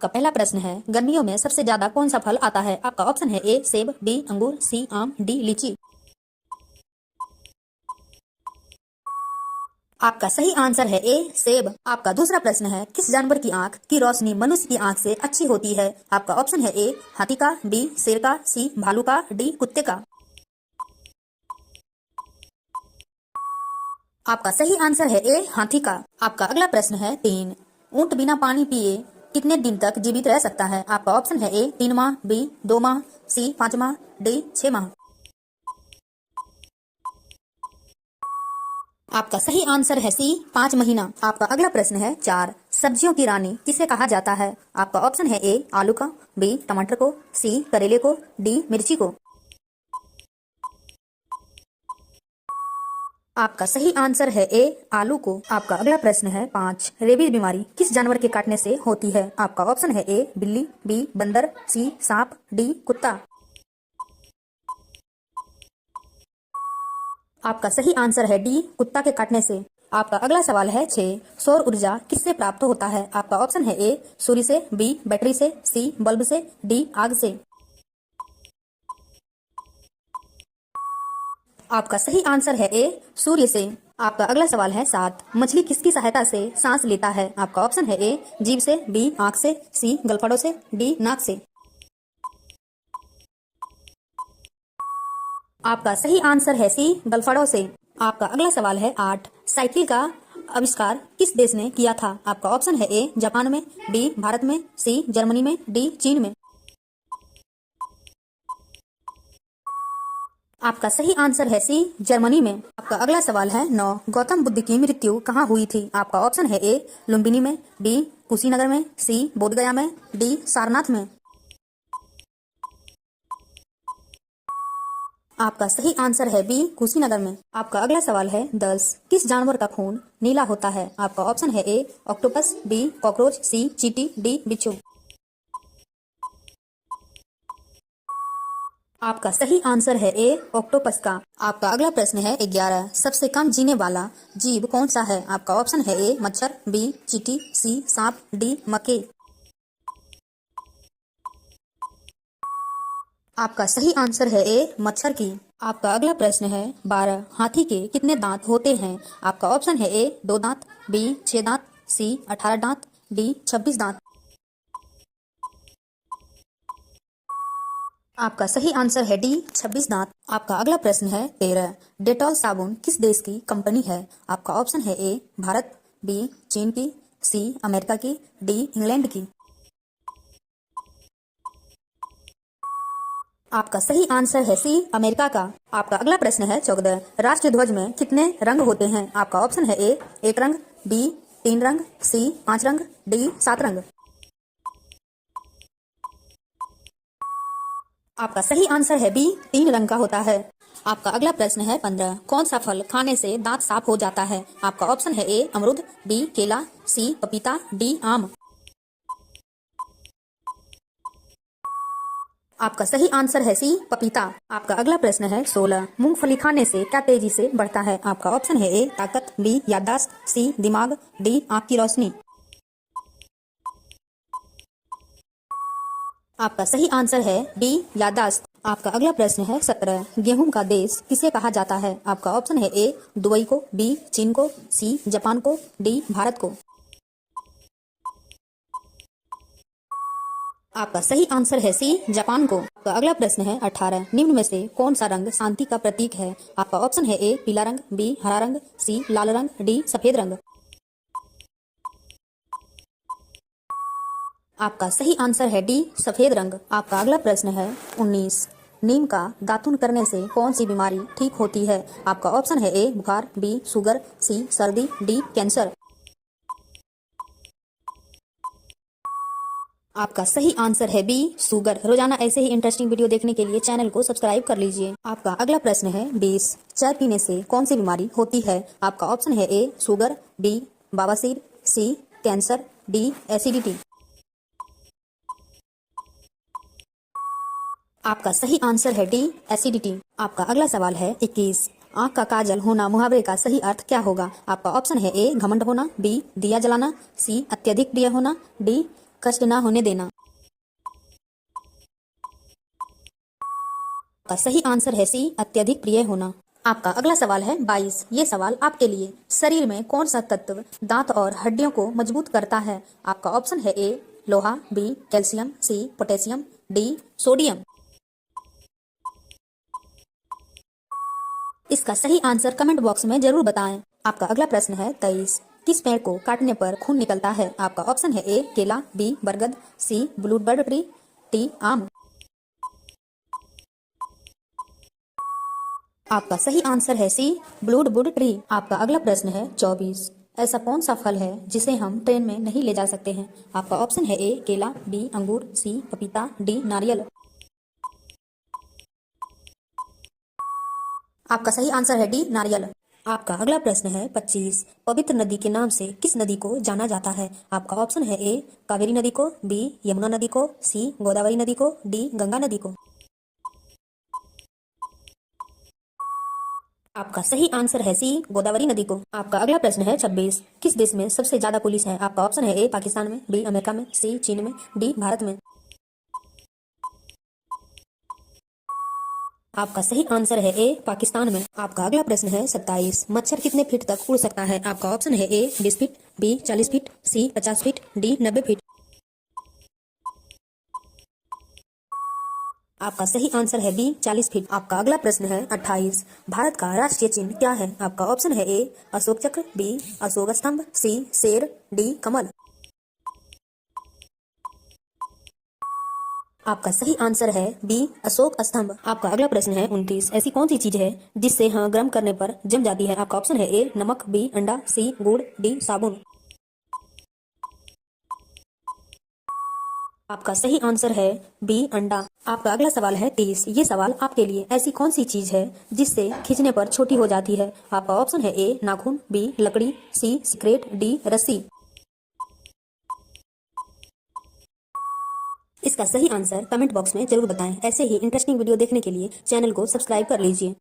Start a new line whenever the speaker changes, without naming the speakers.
का पहला प्रश्न है, गर्मियों में सबसे ज्यादा कौन सा फल आता है? आपका ऑप्शन है ए सेब, बी अंगूर, सी आम, डी लीची। आपका सही आंसर है ए सेब। आपका दूसरा प्रश्न है, किस जानवर की आंख की रोशनी मनुष्य की आंख से अच्छी होती है? आपका ऑप्शन है ए हाथी का, बी शेर का, सी भालू का, डी कुत्ते का। आपका सही आंसर है ए हाथी का। आपका अगला प्रश्न है 3, ऊंट बिना पानी पिए कितने दिन तक जीवित रह सकता है? आपका ऑप्शन है ए 3 माह, बी 2 माह, सी 5 माह, डी 6 माह। आपका सही आंसर है सी 5 महीना। आपका अगला प्रश्न है 4, सब्जियों की रानी किसे कहा जाता है? आपका ऑप्शन है ए आलू का, बी टमाटर को, सी करेले को, डी मिर्ची को। आपका सही आंसर है ए आलू को। आपका अगला प्रश्न है 5, रेबीज बीमारी किस जानवर के काटने से होती है? आपका ऑप्शन है ए बिल्ली, बी बंदर, सी सांप, डी कुत्ता। आपका सही आंसर है डी कुत्ता के काटने से। आपका अगला सवाल है 6, सौर ऊर्जा किससे प्राप्त होता है? आपका ऑप्शन है ए सूर्य से, बी बैटरी से, सी बल्ब से, डी आग से। आपका सही आंसर है ए सूर्य से। आपका अगला सवाल है 7, मछली किसकी सहायता से सांस लेता है? आपका ऑप्शन है ए जीभ से, बी आंख से, सी गलफड़ों से, डी नाक से। आपका सही आंसर है सी गलफड़ों से। आपका अगला सवाल है 8, साइकिल का आविष्कार किस देश ने किया था? आपका ऑप्शन है ए जापान में, बी भारत में, सी जर्मनी में, डी चीन में। आपका सही आंसर है सी जर्मनी में। आपका अगला सवाल है 9, गौतम बुद्ध की मृत्यु कहाँ हुई थी? आपका ऑप्शन है ए लुम्बिनी में, बी कुशीनगर में, सी बोधगया में, डी सारनाथ में। आपका सही आंसर है बी कुशीनगर में। आपका अगला सवाल है 10, किस जानवर का खून नीला होता है? आपका ऑप्शन है ए ऑक्टोपस, बी कॉकरोच, सी चींटी, डी बिच्छू। आपका सही आंसर है ए ऑक्टोपस का। आपका अगला प्रश्न है 11, सबसे कम जीने वाला जीव कौन सा है? आपका ऑप्शन है ए मच्छर, बी चींटी, सी सांप, डी मक्के। आपका सही आंसर है ए मच्छर की। आपका अगला प्रश्न है 12, हाथी के कितने दांत होते हैं? आपका ऑप्शन है ए 2 दांत, बी 6 दांत, सी 18 दांत, डी 26 दांत। आपका सही आंसर है डी 26 दांत। आपका अगला प्रश्न है 13, डेटॉल साबुन किस देश की कंपनी है? आपका ऑप्शन है ए भारत, बी चीन की, सी अमेरिका की, डी इंग्लैंड की। आपका सही आंसर है सी अमेरिका का। आपका अगला प्रश्न है 14, राष्ट्रीय ध्वज में कितने रंग होते हैं? आपका ऑप्शन है ए 1 रंग, बी 3 रंग, सी 5 रंग, डी 7 रंग। आपका सही आंसर है बी 3 रंग का होता है। आपका अगला प्रश्न है 15, कौन सा फल खाने से दांत साफ हो जाता है? आपका ऑप्शन है ए अमरूद, बी केला, सी पपीता, डी आम। आपका सही आंसर है सी पपीता। आपका अगला प्रश्न है 16, मूंगफली खाने से क्या तेजी से बढ़ता है? आपका ऑप्शन है ए ताकत, बी याददाश्त, सी दिमाग, डी आंख की रोशनी। आपका सही आंसर है डी याददाश्त। आपका अगला प्रश्न है 17, गेहूं का देश किसे कहा जाता है? आपका ऑप्शन है ए दुबई को, बी चीन को, सी जापान को, डी भारत को। आपका सही आंसर है सी जापान को। आपका अगला प्रश्न है 18, निम्न में से कौन सा रंग शांति का प्रतीक है? आपका ऑप्शन है ए पीला रंग, बी हरा रंग, सी लाल रंग, डी सफेद रंग। आपका सही आंसर है डी सफेद रंग। आपका अगला प्रश्न है 19, नीम का दातुन करने से कौन सी बीमारी ठीक होती है? आपका ऑप्शन है ए बुखार, बी शुगर, सी सर्दी, डी कैंसर। आपका सही आंसर है बी शुगर। रोजाना ऐसे ही इंटरेस्टिंग वीडियो देखने के लिए चैनल को सब्सक्राइब कर लीजिए। आपका अगला प्रश्न है 20, चाय पीने से कौन सी बीमारी होती है? आपका ऑप्शन है ए शुगर, बी बवासीर, सी कैंसर, डी एसिडिटी। आपका सही आंसर है डी एसिडिटी। आपका अगला सवाल है 21, आंख का काजल होना मुहावरे का सही अर्थ क्या होगा? आपका ऑप्शन है ए घमंड होना, बी दिया जलाना, सी अत्यधिक प्रिय होना, डी कष्ट ना होने देना। का सही आंसर है सी, अत्यधिक प्रिय होना। आपका अगला सवाल है 22। ये सवाल आपके लिए। शरीर में कौन सा तत्व दांत और हड्डियों को मजबूत करता है? आपका ऑप्शन है ए लोहा, B calcium, C potassium, D sodium. इसका सही आंसर कमेंट बॉक्स में जरूर बताएं। आपका अगला प्रश्न है 23। किस पेड़ को काटने पर खून निकलता है? आपका ऑप्शन है ए केला, बी बरगद, सी ब्लूबेरी ट्री, डी आम। आपका सही आंसर है सी ब्लूबेरी ट्री। आपका अगला प्रश्न है 24। ऐसा कौन सा फल है जिसे हम ट्रेन में नहीं ले जा सकते हैं? आपका ऑप्शन है ए केला, बी अंगूर, सी पपीता, डी नारियल। आपका सही आंसर है डी नारियल। आपका अगला प्रश्न है 25। पवित्र नदी के नाम से किस नदी को जाना जाता है? आपका ऑप्शन है ए कावेरी नदी को, बी यमुना नदी को, सी गोदावरी नदी को, डी गंगा नदी को। आपका सही आंसर है सी गोदावरी नदी को। आपका अगला प्रश्न है 26। किस देश में सबसे ज्यादा पुलिस है? आपका ऑप्शन है ए पाकिस्तान में, बी अमेरिका में, सी चीन में, डी भारत में। आपका सही आंसर है ए पाकिस्तान में। आपका अगला प्रश्न है 27। मच्छर कितने फीट तक उड़ सकता है? आपका ऑप्शन है ए 20 फीट, बी 40 फीट, सी 50 फीट, डी 90 फीट। आपका सही आंसर है बी 40 फीट। आपका अगला प्रश्न है 28। भारत का राष्ट्रीय चिन्ह क्या है? आपका ऑप्शन है ए अशोक चक्र, बी अशोक स्तंभ, सी शेर, डी कमल। आपका सही आंसर है बी अशोक स्तंभ। आपका अगला प्रश्न है 29। ऐसी कौन सी चीज है जिससे गर्म करने पर जम जाती है? आपका ऑप्शन है ए नमक, बी अंडा, सी गुड़, डी साबुन। आपका सही आंसर है बी अंडा। आपका अगला सवाल है 30। ये सवाल आपके लिए। ऐसी कौन सी चीज है जिससे खींचने पर छोटी हो जाती है? आपका ऑप्शन है ए नाखून, बी लकड़ी, सी सिगरेट, डी रस्सी। इसका सही आंसर कमेंट बॉक्स में जरूर बताएं। ऐसे ही इंटरेस्टिंग वीडियो देखने के लिए चैनल को सब्सक्राइब कर लीजिए।